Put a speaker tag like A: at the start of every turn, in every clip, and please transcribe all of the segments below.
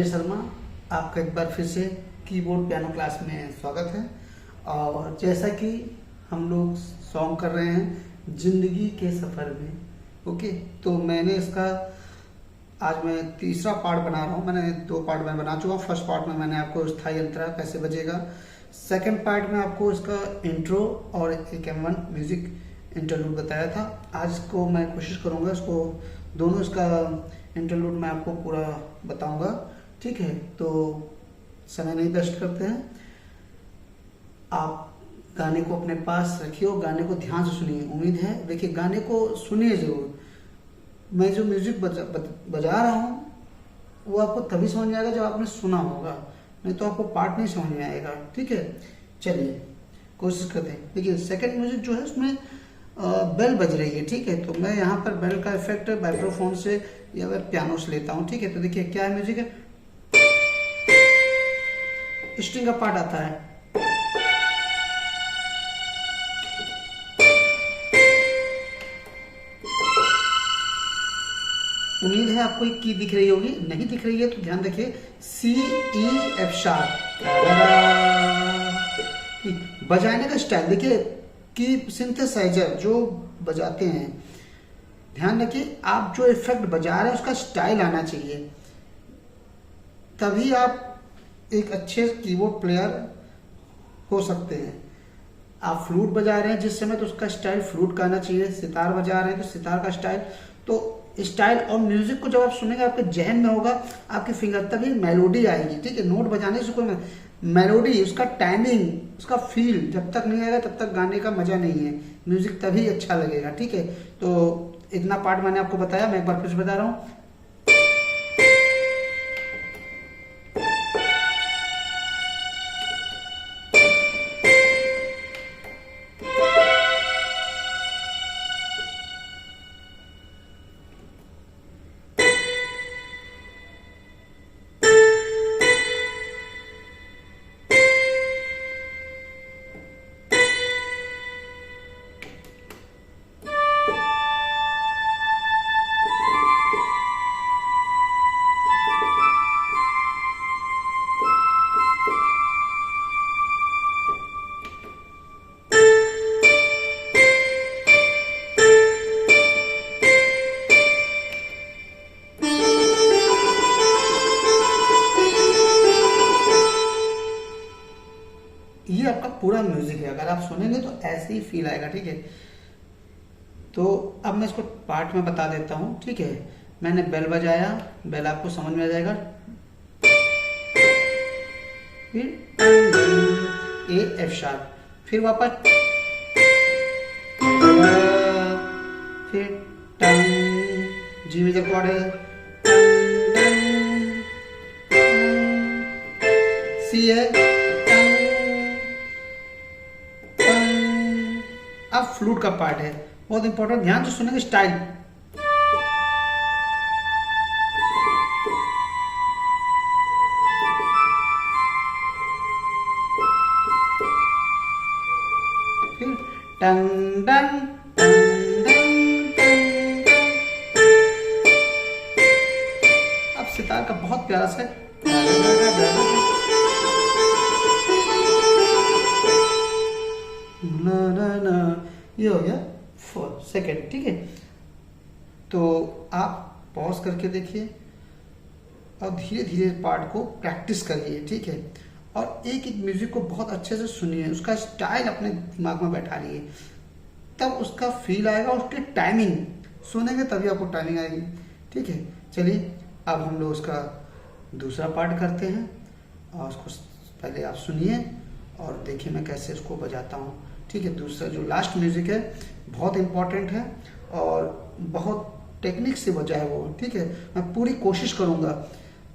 A: शर्मा, आपका एक बार फिर से कीबोर्ड पियानो क्लास में स्वागत है। और जैसा कि हम लोग सॉन्ग कर रहे हैं जिंदगी के सफ़र में, ओके, तो मैंने इसका आज मैं तीसरा पार्ट बना रहा हूँ। मैंने 2 पार्ट में बना चुका हूँ। फर्स्ट पार्ट में मैंने आपको स्थाई अंतरा कैसे बजेगा, सेकंड पार्ट में आपको इसका इंट्रो और एक M1 म्यूजिक इंटरलूड बताया था। आज को मैं कोशिश करूँगा इसको दोनों इसका इंटरलूड मैं आपको पूरा बताऊंगा, ठीक है। तो समय नहीं वेस्ट करते हैं, आप गाने को अपने पास रखिए और गाने को ध्यान से सुनिए। उम्मीद है, देखिए गाने को सुनिए जरूर। मैं जो म्यूजिक बजा रहा हूँ वो आपको तभी समझ में आएगा जब आपने सुना होगा, नहीं तो आपको पार्ट नहीं समझ में आएगा, ठीक है। चलिए कोशिश करते हैं। देखिए सेकंड म्यूजिक जो है उसमें बेल बज रही है, ठीक है। तो मैं यहाँ पर बेल का इफेक्ट वाइब्रोफोन से या मैं पियानो से लेता हूँ, ठीक है। तो देखिए क्या म्यूजिक है, स्ट्रिंग का पार्ट आता है, उम्मीद है आपको एक की दिख रही होगी। नहीं दिख रही है तो ध्यान रखिए, C-E-F#। बजाने का स्टाइल देखिए कि सिंथेसाइजर जो बजाते हैं, ध्यान रखिए आप जो इफेक्ट बजा रहे हैं उसका स्टाइल आना चाहिए, तभी आप एक अच्छे कीबोर्ड प्लेयर हो सकते हैं। आप फ्लूट बजा रहे हैं जिस समय, तो उसका स्टाइल फ्लूट का आना चाहिए। सितार बजा रहे हैं तो सितार का स्टाइल, तो स्टाइल और म्यूजिक को जब आप सुनेंगे आपके जहन में होगा, आपके फिंगर तभी मेलोडी आएगी, ठीक है। नोट बजाने से कोई मेलोडी, उसका टाइमिंग, उसका फील जब तक नहीं आएगा तब तक गाने का मजा नहीं है। म्यूजिक तभी अच्छा लगेगा, ठीक है। तो इतना पार्ट मैंने आपको बताया, मैं एक बार फिर से बता रहा हूँ। ये आपका पूरा म्यूजिक है, अगर आप सुनेंगे तो ऐसे ही फील आएगा, ठीक है। तो अब मैं इसको पार्ट में बता देता हूँ, ठीक है। मैंने बेल बजाया, बेल आपको समझ में आ जाएगा, फिर A-F#, फिर वापस, फिर टंग, G मेजर कॉर्ड है, C है, अब फ्लूट का पार्ट है, बहुत इंपॉर्टेंट, ध्यान से सुनेंगे। स्टाइल, फिर टंग डंग टंग डंग टंग। अब सितार का बहुत प्यारा सा ना, ये हो गया 4 सेकेंड, ठीक है। तो आप पॉज करके देखिए और धीरे धीरे पार्ट को प्रैक्टिस करिए, ठीक है। और एक एक म्यूजिक को बहुत अच्छे से सुनिए, उसका स्टाइल अपने दिमाग में बैठा लिए, तब उसका फील आएगा। उसकी टाइमिंग सुनेंगे तभी आपको टाइमिंग आएगी, ठीक है। चलिए अब हम लोग उसका दूसरा पार्ट करते हैं, और उसको पहले आप सुनिए और देखिए मैं कैसे इसको बजाता हूँ, ठीक है। दूसरा जो लास्ट म्यूजिक है बहुत इंपॉर्टेंट है और बहुत टेक्निक से बजा है वो, ठीक है। मैं पूरी कोशिश करूँगा,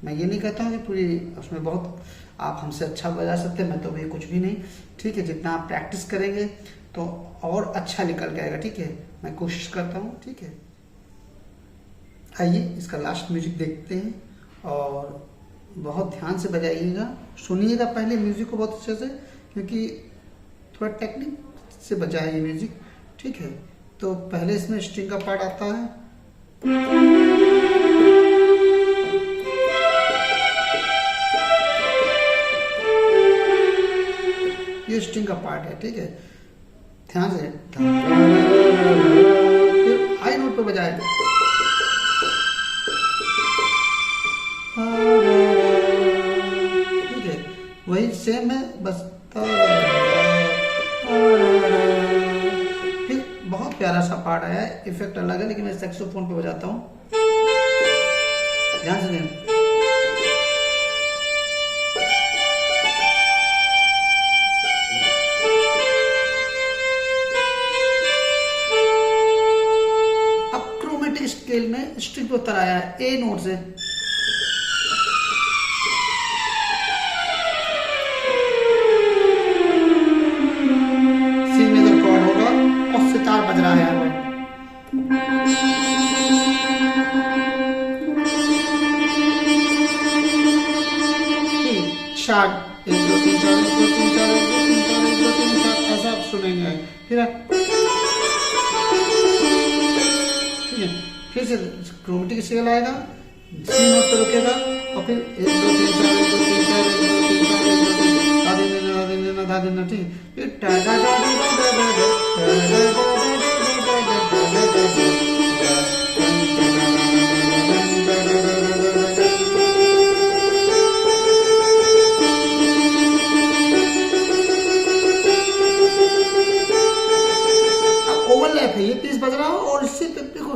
A: मैं ये नहीं कहता हूँ कि पूरी उसमें बहुत आप हमसे अच्छा बजा सकते हैं, मैं तो भी कुछ भी नहीं, ठीक है। जितना आप प्रैक्टिस करेंगे तो और अच्छा निकल के आएगा, ठीक है। मैं कोशिश करता हूँ, ठीक है। आइए इसका लास्ट म्यूजिक देखते हैं और बहुत ध्यान से बजाइएगा, सुनिएगा पहले म्यूजिक को बहुत अच्छे से, क्योंकि थोड़ा टेक्निक से बजा है ये म्यूजिक, ठीक है। तो पहले इसमें स्ट्रिंग का पार्ट आता है, ये स्ट्रिंग का पार्ट है, ठीक है। ध्यान से फिर हाई नोट पे बजाए, ठीक है। वही सेम है, बस फिर बहुत प्यारा सा पार्ट आया है। इफेक्ट अलग है, लेकिन मैं सैक्सोफोन पे बजाता हूँ, ध्यान से दें। अब क्रोमेटिक स्केल में स्ट्रिंग पे उतर आया है ए नोट से, सी मेजर कॉर्ड होगा और सितार बज रहा है। शार्ट 1 2 3 4 1 2 3 4 1 2 3 4 1 2 3 4 ऐसा आप सुनेंगे। फिर से क्रोमेटिक स्केल आएगा, सी नोट पे रुकेगा और फिर 1 2 3 4 1 2 3 4 1 2 3 4 1 2 3 धा देना धा देना, ठीक। फिर टा टा टा ओवरलैप है, ये पीस बज रहा हो और इससे देखो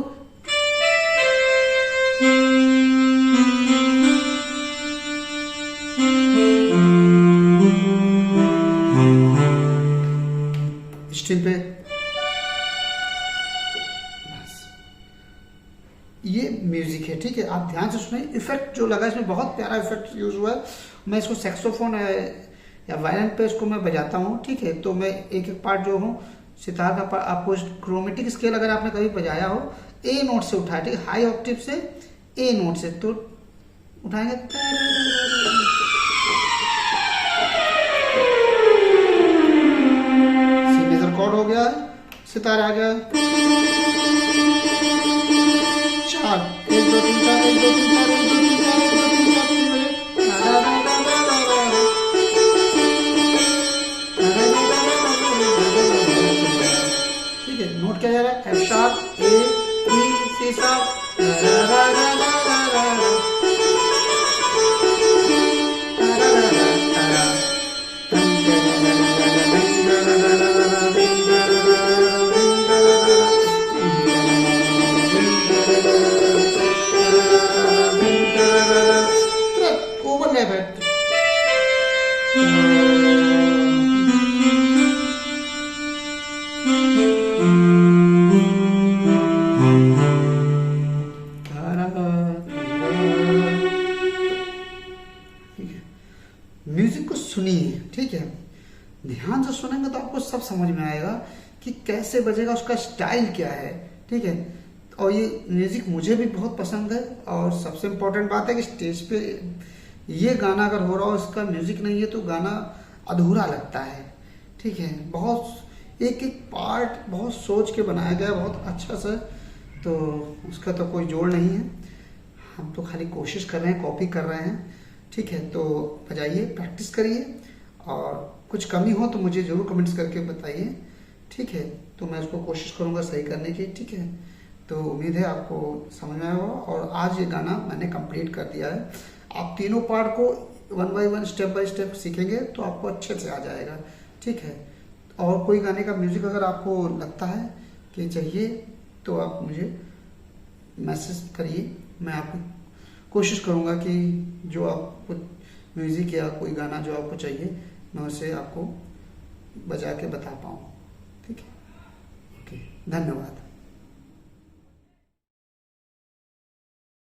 A: स्ट्रिंग पे, ये म्यूजिक है, ठीक है। आप ध्यान से सुने, इफेक्ट जो लगा इसमें बहुत प्यारा इफेक्ट यूज हुआ है। मैं इसको सैक्सोफोन या वायलिन पे इसको मैं बजाता हूँ, ठीक है। तो मैं एक एक पार्ट जो हूँ सितार का पार्ट, आपको क्रोमेटिक स्केल अगर आपने कभी बजाया हो ए नोट से उठाए, ठीक है, हाई ऑक्टेव से ए नोट से तो उठाएंगे, सी मेजर कॉर्ड हो गया, सितार आ गया, 4 1 2 3 4 1 2 3 4 1 2 3 4 1 2 3 4 3 बजे, ठीक है। नोट क्या जा रहा है, F sharp A B C sharp, overlap है। म्यूजिक को सुनिए, ठीक है। ध्यान से सुनेंगे तो आपको सब समझ में आएगा कि कैसे बजेगा, उसका स्टाइल क्या है, ठीक है। और ये म्यूजिक मुझे भी बहुत पसंद है। और सबसे इम्पोर्टेंट बात है कि स्टेज पे ये गाना अगर हो रहा हो, इसका म्यूजिक नहीं है तो गाना अधूरा लगता है, ठीक है। बहुत एक एक पार्ट बहुत सोच के बनाया गया, बहुत अच्छा सा, तो उसका तो कोई जोड़ नहीं है। हम तो खाली कोशिश कर रहे हैं, कॉपी कर रहे हैं, ठीक है। तो बजाइए, प्रैक्टिस करिए, और कुछ कमी हो तो मुझे जरूर कमेंट्स करके बताइए, ठीक है। तो मैं उसको कोशिश करूँगा सही करने की, ठीक है। तो उम्मीद है आपको समझ में आया होगा। और आज ये गाना मैंने कंप्लीट कर दिया है। आप तीनों पार्ट को 1 बाय 1 स्टेप बाय स्टेप सीखेंगे तो आपको अच्छे से आ जाएगा, ठीक है। और कोई गाने का म्यूजिक अगर आपको लगता है कि चाहिए तो आप मुझे मैसेज करिए, मैं आपको कोशिश करूँगा कि जो आपको म्यूजिक या कोई गाना जो आपको चाहिए मैं उसे आपको बजा के बता पाऊँ, ठीक है। ओके, धन्यवाद।